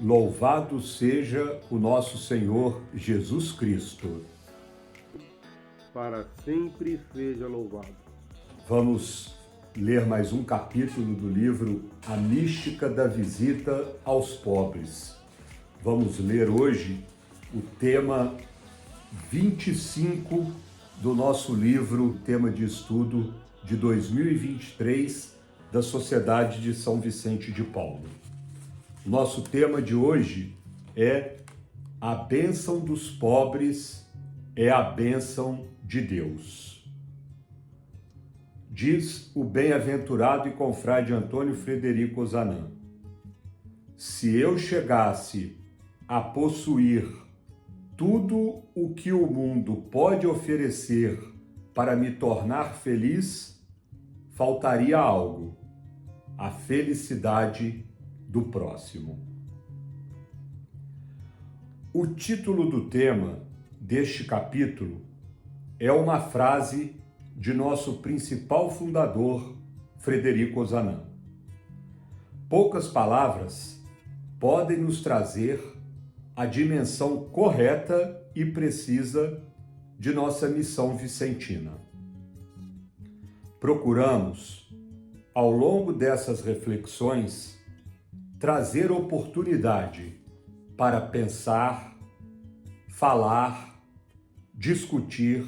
Louvado seja o nosso Senhor Jesus Cristo. Para sempre seja louvado. Vamos ler mais um capítulo do livro A Mística da Visita aos Pobres. Vamos ler hoje o tema 25 do nosso livro, tema de estudo de 2023 da Sociedade de São Vicente de Paulo. Nosso tema de hoje é a bênção dos pobres é a bênção de Deus. Diz o bem-aventurado e confrade Antônio Frederico Ozanam: se eu chegasse a possuir tudo o que o mundo pode oferecer para me tornar feliz, faltaria algo: a felicidade do próximo. O título do tema deste capítulo é uma frase de nosso principal fundador, Frederico Ozanam. Poucas palavras podem nos trazer a dimensão correta e precisa de nossa missão vicentina. Procuramos, ao longo dessas reflexões, trazer oportunidade para pensar, falar, discutir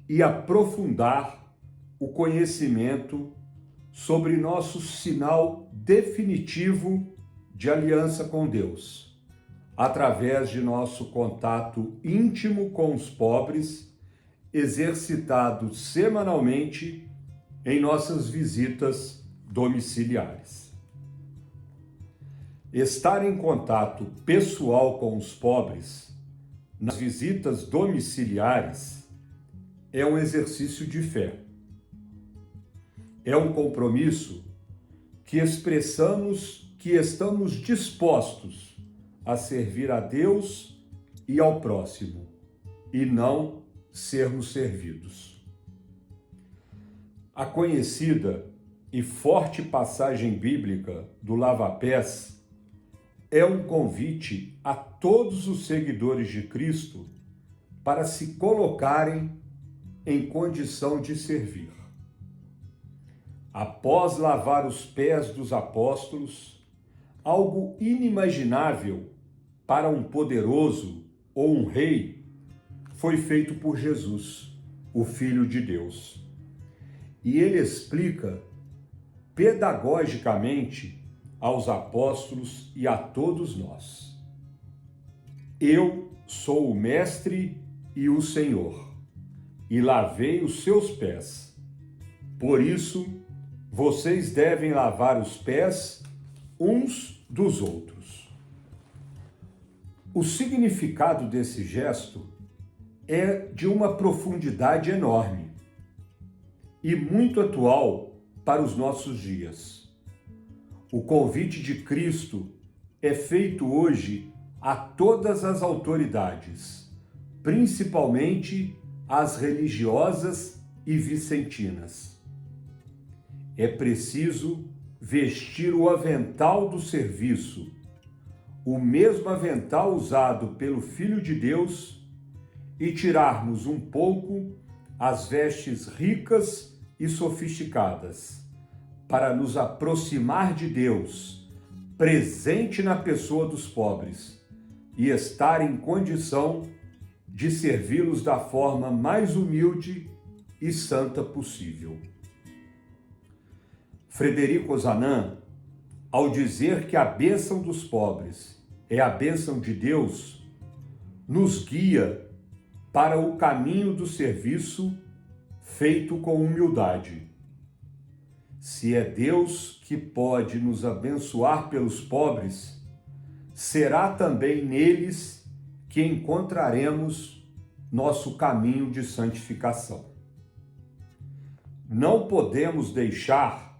e aprofundar o conhecimento sobre nosso sinal definitivo de aliança com Deus, através de nosso contato íntimo com os pobres, exercitado semanalmente em nossas visitas domiciliares. Estar em contato pessoal com os pobres nas visitas domiciliares é um exercício de fé. É um compromisso que expressamos que estamos dispostos a servir a Deus e ao próximo, e não sermos servidos. A conhecida e forte passagem bíblica do lava-pés é um convite a todos os seguidores de Cristo para se colocarem em condição de servir. Após lavar os pés dos apóstolos, algo inimaginável para um poderoso ou um rei foi feito por Jesus, o Filho de Deus. E ele explica pedagogicamente aos apóstolos e a todos nós: eu sou o Mestre e o Senhor, e lavei os seus pés. Por isso, vocês devem lavar os pés uns dos outros. O significado desse gesto é de uma profundidade enorme e muito atual para os nossos dias. O convite de Cristo é feito hoje a todas as autoridades, principalmente as religiosas e vicentinas. É preciso vestir o avental do serviço, o mesmo avental usado pelo Filho de Deus, e tirarmos um pouco as vestes ricas e sofisticadas, para nos aproximar de Deus, presente na pessoa dos pobres, e estar em condição de servi-los da forma mais humilde e santa possível. Frederico Ozanam, ao dizer que a bênção dos pobres é a bênção de Deus, nos guia para o caminho do serviço feito com humildade. Se é Deus que pode nos abençoar pelos pobres, será também neles que encontraremos nosso caminho de santificação. Não podemos deixar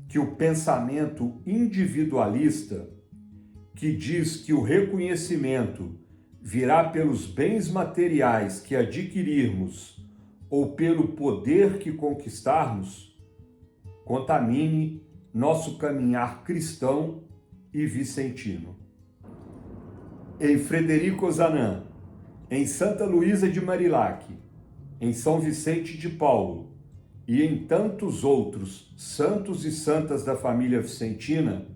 que o pensamento individualista, que diz que o reconhecimento virá pelos bens materiais que adquirirmos ou pelo poder que conquistarmos, contamine nosso caminhar cristão e vicentino. em Frederico Ozanam, em Santa Luísa de Marilac, em São Vicente de Paulo e em tantos outros santos e santas da família vicentina,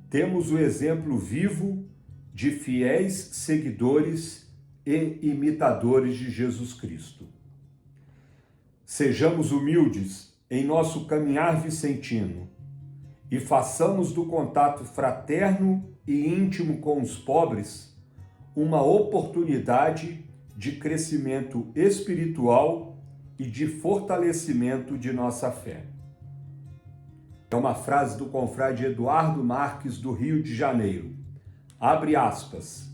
temos o exemplo vivo de fiéis seguidores e imitadores de Jesus Cristo. Sejamos humildes em nosso caminhar vicentino e façamos do contato fraterno e íntimo com os pobres uma oportunidade de crescimento espiritual e de fortalecimento de nossa fé. É uma frase do confrade Eduardo Marques, do Rio de Janeiro. Abre aspas.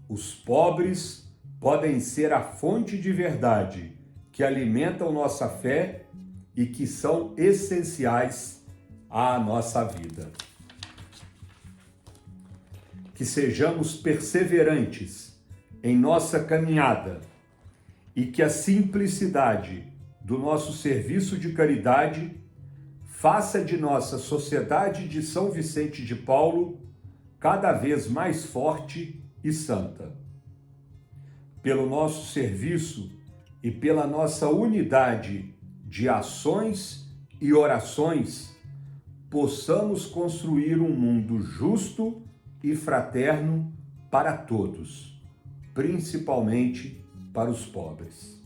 Os pobres podem ser a fonte de verdade que alimentam nossa fé e que são essenciais à nossa vida. Que sejamos perseverantes em nossa caminhada e que a simplicidade do nosso serviço de caridade faça de nossa Sociedade de São Vicente de Paulo cada vez mais forte e santa. Pelo nosso serviço e pela nossa unidade de ações e orações, possamos construir um mundo justo e fraterno para todos, principalmente para os pobres.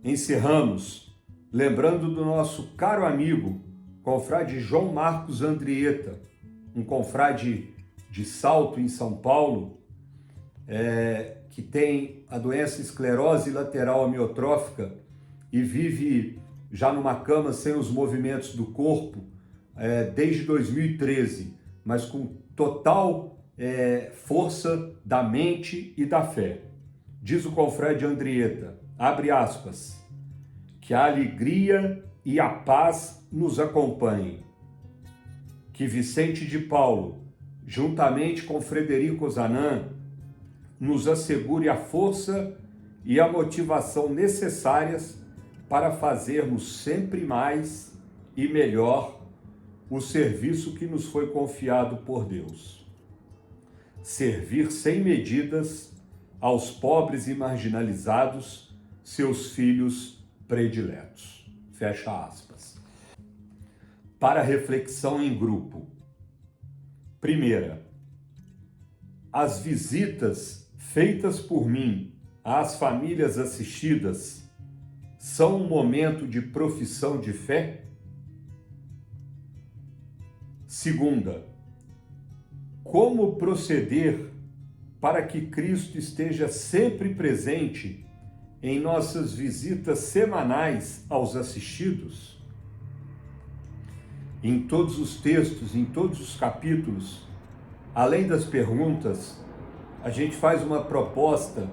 Encerramos lembrando do nosso caro amigo, confrade João Marcos Andrieta, um confrade de Salto, em São Paulo, que tem a doença esclerose lateral amiotrófica e vive já numa cama sem os movimentos do corpo desde 2013, mas com total força da mente e da fé. Diz o confrade Andrieta, abre aspas, que a alegria e a paz nos acompanhem. Que Vicente de Paulo, juntamente com Frederico Ozanam, nos assegure a força e a motivação necessárias para fazermos sempre mais e melhor o serviço que nos foi confiado por Deus. Servir sem medidas aos pobres e marginalizados, seus filhos prediletos. Fecha aspas. Para reflexão em grupo. Primeira, as visitas feitas por mim às famílias assistidas são um momento de profissão de fé? Segunda, como proceder para que Cristo esteja sempre presente em nossas visitas semanais aos assistidos? Em todos os textos, em todos os capítulos, além das perguntas, a gente faz uma proposta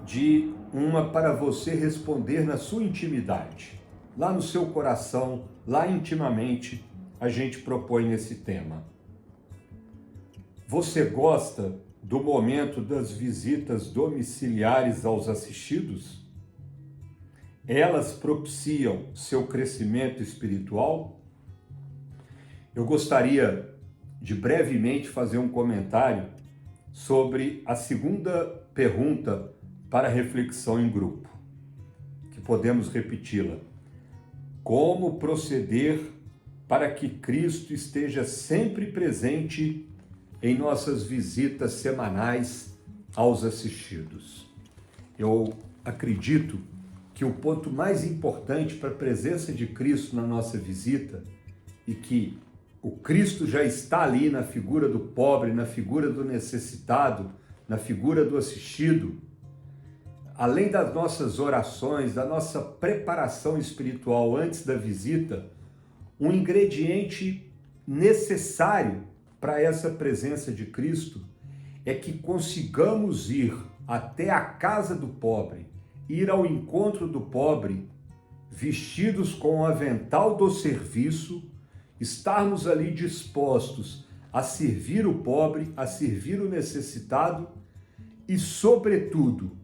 de uma para você responder na sua intimidade. Lá no seu coração, lá intimamente, a gente propõe esse tema. Você gosta do momento das visitas domiciliares aos assistidos? Elas propiciam seu crescimento espiritual? Eu gostaria de brevemente fazer um comentário sobre a segunda pergunta para reflexão em grupo, que podemos repeti-la. Como proceder para que Cristo esteja sempre presente em nossas visitas semanais aos assistidos? Eu acredito que o ponto mais importante para a presença de Cristo na nossa visita, e que o Cristo já está ali na figura do pobre, na figura do necessitado, na figura do assistido, além das nossas orações, da nossa preparação espiritual antes da visita, um ingrediente necessário para essa presença de Cristo é que consigamos ir até a casa do pobre, ir ao encontro do pobre, vestidos com o avental do serviço, estarmos ali dispostos a servir o pobre, a servir o necessitado e, sobretudo,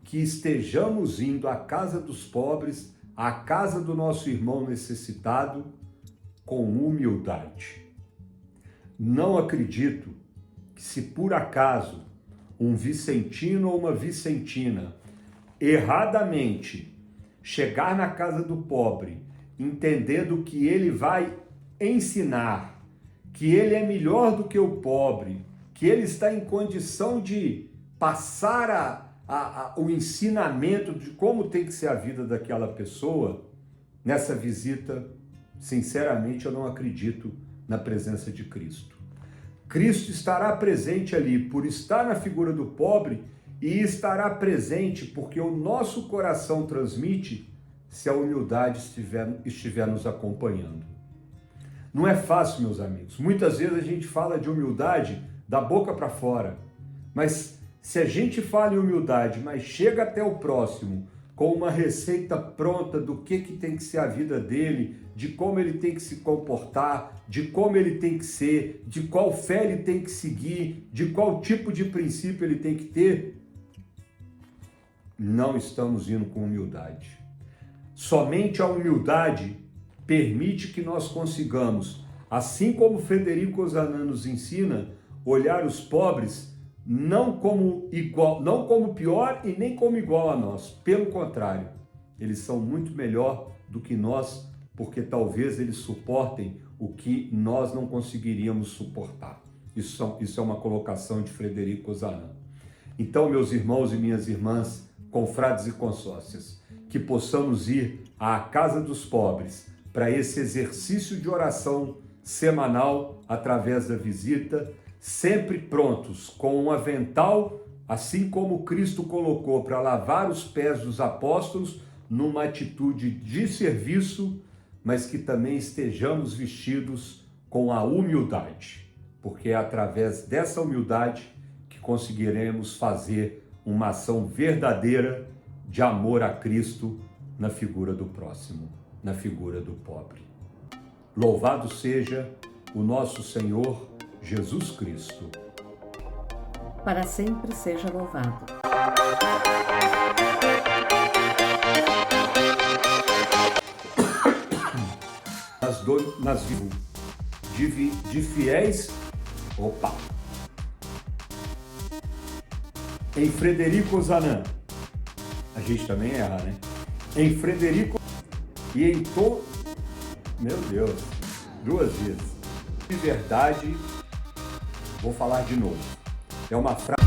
que estejamos indo à casa dos pobres, à casa do nosso irmão necessitado, com humildade. Não acredito que, se por acaso um vicentino ou uma vicentina, erradamente, chegar na casa do pobre, entendendo que ele vai ensinar, que ele é melhor do que o pobre, que ele está em condição de passar o ensinamento de como tem que ser a vida daquela pessoa, nessa visita, sinceramente, eu não acredito na presença de Cristo. Cristo estará presente ali por estar na figura do pobre e estará presente porque o nosso coração transmite se a humildade estiver nos acompanhando. Não é fácil, meus amigos. Muitas vezes a gente fala de humildade da boca para fora, mas se a gente fala em humildade, mas chega até o próximo com uma receita pronta do que tem que ser a vida dele, de como ele tem que se comportar, de como ele tem que ser, de qual fé ele tem que seguir, de qual tipo de princípio ele tem que ter, não estamos indo com humildade. Somente a humildade permite que nós consigamos, assim como Frederico Ozanam nos ensina, olhar os pobres não como pior e nem como igual a nós. Pelo contrário, eles são muito melhor do que nós, porque talvez eles suportem o que nós não conseguiríamos suportar. Isso é uma colocação de Frederico Ozanam. Então, meus irmãos e minhas irmãs, confrades e consórcias, que possamos ir à casa dos pobres para esse exercício de oração semanal através da visita, sempre prontos, com um avental, assim como Cristo colocou para lavar os pés dos apóstolos, numa atitude de serviço, mas que também estejamos vestidos com a humildade, porque é através dessa humildade que conseguiremos fazer uma ação verdadeira de amor a Cristo na figura do próximo, na figura do pobre. Louvado seja o nosso Senhor Jesus Cristo. Para sempre seja louvado. De fiéis, em Frederico Ozanam, a gente também erra, né? Em Frederico e em meu Deus, 2 vezes. De verdade, vou falar de novo. É uma frase